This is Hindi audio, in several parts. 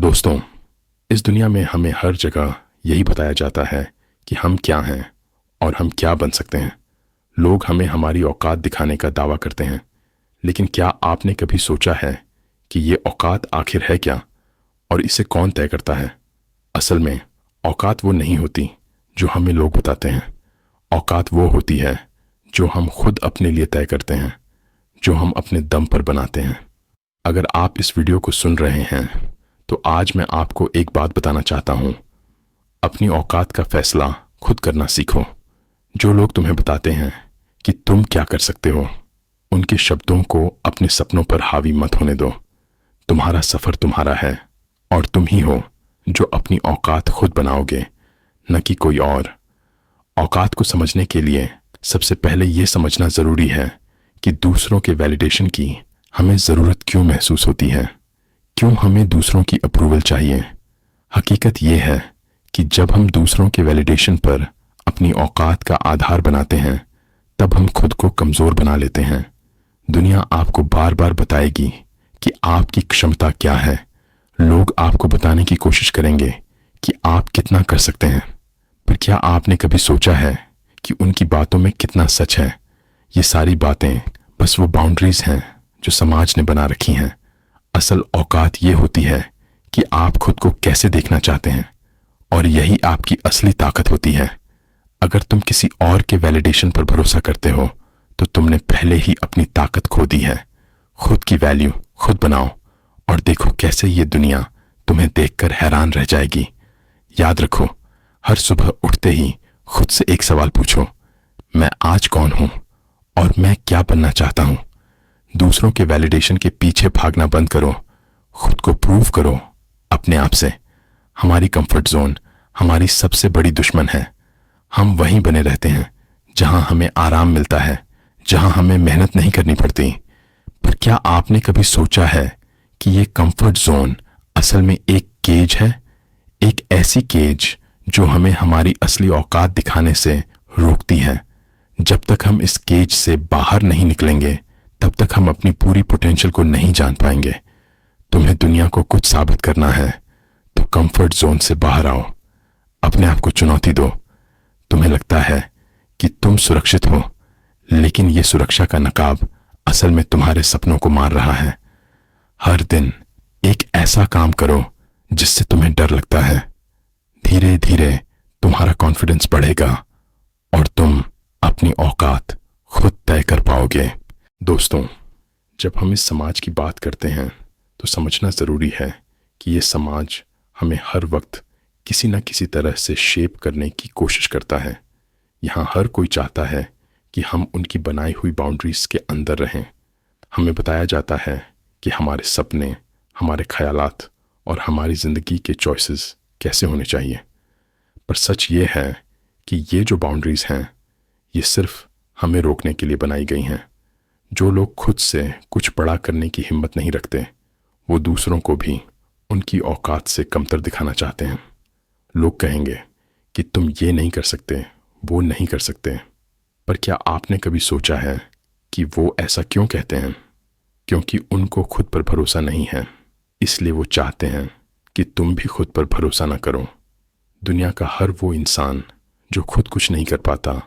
दोस्तों, इस दुनिया में हमें हर जगह यही बताया जाता है कि हम क्या हैं और हम क्या बन सकते हैं। लोग हमें हमारी औकात दिखाने का दावा करते हैं, लेकिन क्या आपने कभी सोचा है कि ये औकात आखिर है क्या और इसे कौन तय करता है? असल में औकात वो नहीं होती जो हमें लोग बताते हैं। औकात वो होती है जो हम खुद अपने लिए तय करते हैं, जो हम अपने दम पर बनाते हैं। अगर आप इस वीडियो को सुन रहे हैं तो आज मैं आपको एक बात बताना चाहता हूं। अपनी औकात का फैसला खुद करना सीखो। जो लोग तुम्हें बताते हैं कि तुम क्या कर सकते हो, उनके शब्दों को अपने सपनों पर हावी मत होने दो। तुम्हारा सफर तुम्हारा है और तुम ही हो जो अपनी औकात खुद बनाओगे, न कि कोई और। औकात को समझने के लिए सबसे पहले यह समझना जरूरी है कि दूसरों के वैलिडेशन की हमें जरूरत क्यों महसूस होती है। क्यों हमें दूसरों की अप्रूवल चाहिए? हकीकत यह है कि जब हम दूसरों के वैलिडेशन पर अपनी औकात का आधार बनाते हैं, तब हम खुद को कमजोर बना लेते हैं। दुनिया आपको बार बार बताएगी कि आपकी क्षमता क्या है। लोग आपको बताने की कोशिश करेंगे कि आप कितना कर सकते हैं, पर क्या आपने कभी सोचा है कि उनकी बातों में कितना सच है? ये सारी बातें बस वो बाउंड्रीज हैं जो समाज ने बना रखी हैं। असल औकात ये होती है कि आप खुद को कैसे देखना चाहते हैं, और यही आपकी असली ताकत होती है। अगर तुम किसी और के वैलिडेशन पर भरोसा करते हो तो तुमने पहले ही अपनी ताकत खो दी है। खुद की वैल्यू खुद बनाओ और देखो कैसे ये दुनिया तुम्हें देखकर हैरान रह जाएगी। याद रखो, हर सुबह उठते ही खुद से एक सवाल पूछो, मैं आज कौन हूं और मैं क्या बनना चाहता हूं। दूसरों के वैलिडेशन के पीछे भागना बंद करो। खुद को प्रूव करो अपने आप से। हमारी कंफर्ट जोन हमारी सबसे बड़ी दुश्मन है। हम वहीं बने रहते हैं जहां हमें आराम मिलता है, जहां हमें मेहनत नहीं करनी पड़ती। पर क्या आपने कभी सोचा है कि ये कंफर्ट जोन असल में एक केज है? एक ऐसी केज जो हमें हमारी असली औकात दिखाने से रोकती है। जब तक हम इस केज से बाहर नहीं निकलेंगे, तब तक हम अपनी पूरी पोटेंशियल को नहीं जान पाएंगे। तुम्हें दुनिया को कुछ साबित करना है तो कंफर्ट जोन से बाहर आओ। अपने आप को चुनौती दो। तुम्हें लगता है कि तुम सुरक्षित हो, लेकिन यह सुरक्षा का नकाब असल में तुम्हारे सपनों को मार रहा है। हर दिन एक ऐसा काम करो जिससे तुम्हें डर लगता है। धीरे धीरे तुम्हारा कॉन्फिडेंस बढ़ेगा और तुम अपनी औकात खुद तय कर पाओगे। दोस्तों, जब हम इस समाज की बात करते हैं तो समझना जरूरी है कि यह समाज हमें हर वक्त किसी न किसी तरह से शेप करने की कोशिश करता है। यहाँ हर कोई चाहता है कि हम उनकी बनाई हुई बाउंड्रीज के अंदर रहें। हमें बताया जाता है कि हमारे सपने, हमारे ख्यालात और हमारी ज़िंदगी के चॉइसेस कैसे होने चाहिए। पर सच ये है कि ये जो बाउंड्रीज हैं, ये सिर्फ हमें रोकने के लिए बनाई गई हैं। जो लोग खुद से कुछ बड़ा करने की हिम्मत नहीं रखते, वो दूसरों को भी उनकी औकात से कमतर दिखाना चाहते हैं। लोग कहेंगे कि तुम ये नहीं कर सकते, वो नहीं कर सकते। पर क्या आपने कभी सोचा है कि वो ऐसा क्यों कहते हैं? क्योंकि उनको खुद पर भरोसा नहीं है, इसलिए वो चाहते हैं कि तुम भी खुद पर भरोसा ना करो। दुनिया का हर वो इंसान जो खुद कुछ नहीं कर पाता,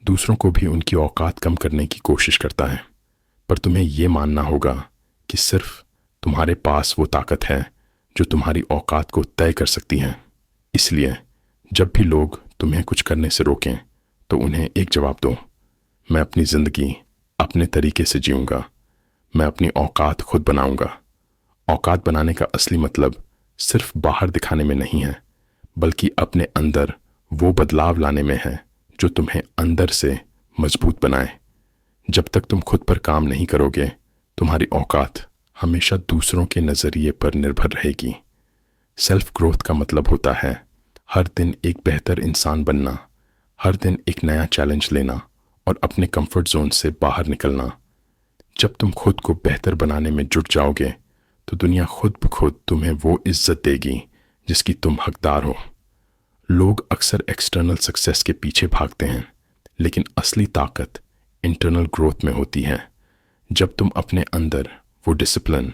दूसरों को भी उनकी औकात कम करने की कोशिश करता है। पर तुम्हें यह मानना होगा कि सिर्फ तुम्हारे पास वो ताकत है जो तुम्हारी औकात को तय कर सकती है। इसलिए जब भी लोग तुम्हें कुछ करने से रोकें तो उन्हें एक जवाब दो, मैं अपनी ज़िंदगी अपने तरीके से जीऊँगा। मैं अपनी औकात खुद बनाऊँगा। औकात बनाने का असली मतलब सिर्फ बाहर दिखाने में नहीं है, बल्कि अपने अंदर वो बदलाव लाने में है जो तुम्हें अंदर से मजबूत बनाए। जब तक तुम खुद पर काम नहीं करोगे, तुम्हारी औकात हमेशा दूसरों के नज़रिए पर निर्भर रहेगी। सेल्फ ग्रोथ का मतलब होता है हर दिन एक बेहतर इंसान बनना, हर दिन एक नया चैलेंज लेना और अपने कंफर्ट जोन से बाहर निकलना। जब तुम खुद को बेहतर बनाने में जुट जाओगे तो दुनिया खुद ब खुद तुम्हें वो इज्जत देगी जिसकी तुम हकदार हो। लोग अक्सर एक्सटर्नल सक्सेस के पीछे भागते हैं, लेकिन असली ताकत इंटरनल ग्रोथ में होती है। जब तुम अपने अंदर वो डिसिप्लिन,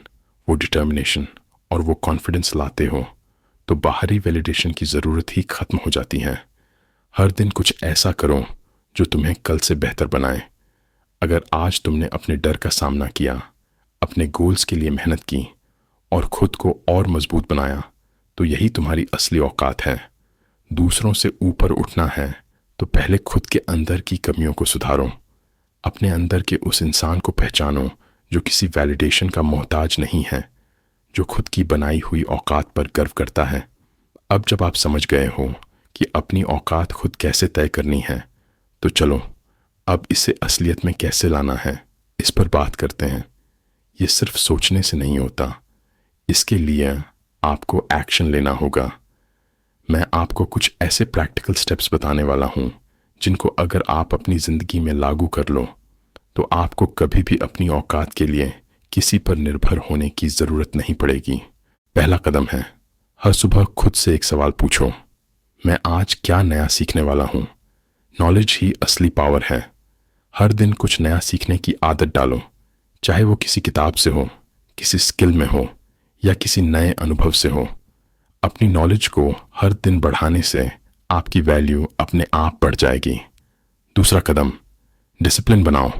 वो डिटर्मिनेशन और वो कॉन्फिडेंस लाते हो तो बाहरी वैलिडेशन की ज़रूरत ही ख़त्म हो जाती है। हर दिन कुछ ऐसा करो जो तुम्हें कल से बेहतर बनाए। अगर आज तुमने अपने डर का सामना किया, अपने गोल्स के लिए मेहनत की और खुद को और मजबूत बनाया, तो यही तुम्हारी असली औकात है। दूसरों से ऊपर उठना है तो पहले खुद के अंदर की कमियों को सुधारो। अपने अंदर के उस इंसान को पहचानो जो किसी वैलिडेशन का मोहताज नहीं है, जो खुद की बनाई हुई औकात पर गर्व करता है। अब जब आप समझ गए हो कि अपनी औकात खुद कैसे तय करनी है, तो चलो अब इसे असलियत में कैसे लाना है, इस पर बात करते हैं। ये सिर्फ सोचने से नहीं होता, इसके लिए आपको एक्शन लेना होगा। मैं आपको कुछ ऐसे प्रैक्टिकल स्टेप्स बताने वाला हूं जिनको अगर आप अपनी ज़िंदगी में लागू कर लो तो आपको कभी भी अपनी औकात के लिए किसी पर निर्भर होने की ज़रूरत नहीं पड़ेगी। पहला कदम है, हर सुबह खुद से एक सवाल पूछो, मैं आज क्या नया सीखने वाला हूँ। नॉलेज ही असली पावर है। हर दिन कुछ नया सीखने की आदत डालो, चाहे वो किसी किताब से हो, किसी स्किल में हो या किसी नए अनुभव से हो। अपनी नॉलेज को हर दिन बढ़ाने से आपकी वैल्यू अपने आप बढ़ जाएगी। दूसरा कदम, डिसिप्लिन बनाओ।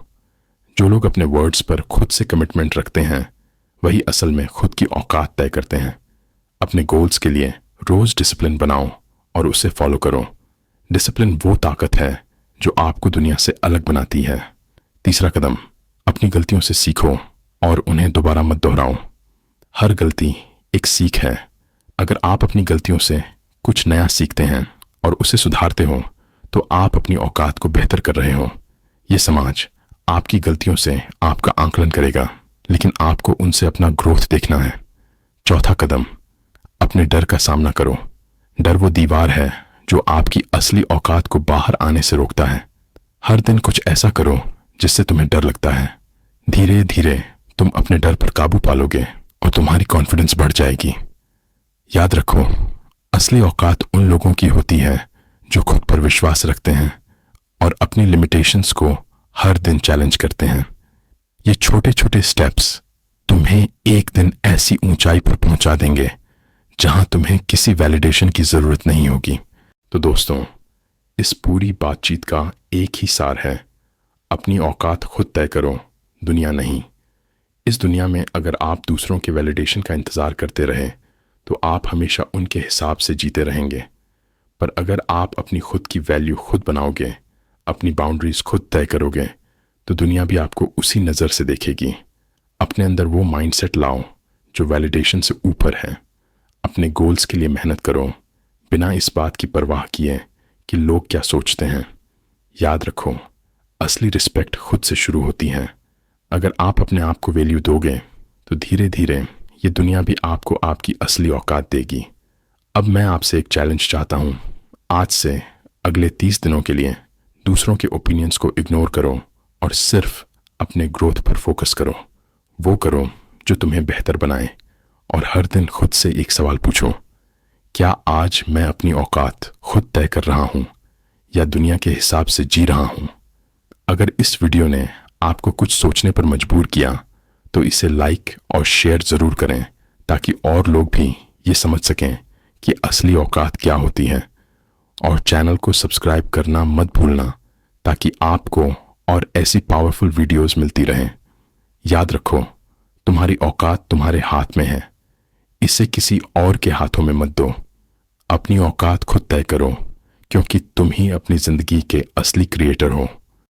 जो लोग अपने वर्ड्स पर खुद से कमिटमेंट रखते हैं वही असल में खुद की औकात तय करते हैं। अपने गोल्स के लिए रोज डिसिप्लिन बनाओ और उसे फॉलो करो। डिसिप्लिन वो ताकत है जो आपको दुनिया से अलग बनाती है। तीसरा कदम, अपनी गलतियों से सीखो और उन्हें दोबारा मत दोहराओ। हर गलती एक सीख है। अगर आप अपनी गलतियों से कुछ नया सीखते हैं और उसे सुधारते हो तो आप अपनी औकात को बेहतर कर रहे हो। ये समाज आपकी गलतियों से आपका आंकलन करेगा, लेकिन आपको उनसे अपना ग्रोथ देखना है। चौथा कदम, अपने डर का सामना करो। डर वो दीवार है जो आपकी असली औकात को बाहर आने से रोकता है। हर दिन कुछ ऐसा करो जिससे तुम्हें डर लगता है। धीरे धीरे तुम अपने डर पर काबू पालोगे और तुम्हारी कॉन्फिडेंस बढ़ जाएगी। याद रखो, असली औकात उन लोगों की होती है जो खुद पर विश्वास रखते हैं और अपनी लिमिटेशंस को हर दिन चैलेंज करते हैं। ये छोटे छोटे स्टेप्स तुम्हें एक दिन ऐसी ऊंचाई पर पहुंचा देंगे जहां तुम्हें किसी वैलिडेशन की जरूरत नहीं होगी। तो दोस्तों, इस पूरी बातचीत का एक ही सार है, अपनी औकात खुद तय करो, दुनिया नहीं। इस दुनिया में अगर आप दूसरों के वैलिडेशन का इंतजार करते रहे तो आप हमेशा उनके हिसाब से जीते रहेंगे। पर अगर आप अपनी खुद की वैल्यू खुद बनाओगे, अपनी बाउंड्रीज खुद तय करोगे, तो दुनिया भी आपको उसी नज़र से देखेगी। अपने अंदर वो माइंडसेट लाओ जो वैलिडेशन से ऊपर है। अपने गोल्स के लिए मेहनत करो, बिना इस बात की परवाह किए कि लोग क्या सोचते हैं। याद रखो, असली रिस्पेक्ट खुद से शुरू होती है। अगर आप अपने आप को वैल्यू दोगे तो धीरे धीरे ये दुनिया भी आपको आपकी असली औकात देगी। अब मैं आपसे एक चैलेंज चाहता हूँ। आज से अगले 30 दिनों के लिए दूसरों के ओपिनियंस को इग्नोर करो और सिर्फ अपने ग्रोथ पर फोकस करो। वो करो जो तुम्हें बेहतर बनाए और हर दिन खुद से एक सवाल पूछो, क्या आज मैं अपनी औकात खुद तय कर रहा हूँ या दुनिया के हिसाब से जी रहा हूँ। अगर इस वीडियो ने आपको कुछ सोचने पर मजबूर किया तो इसे लाइक और शेयर ज़रूर करें ताकि और लोग भी ये समझ सकें कि असली औकात क्या होती है। और चैनल को सब्सक्राइब करना मत भूलना ताकि आपको और ऐसी पावरफुल वीडियोस मिलती रहें। याद रखो, तुम्हारी औकात तुम्हारे हाथ में है, इसे किसी और के हाथों में मत दो। अपनी औकात खुद तय करो क्योंकि तुम ही अपनी ज़िंदगी के असली क्रिएटर हो।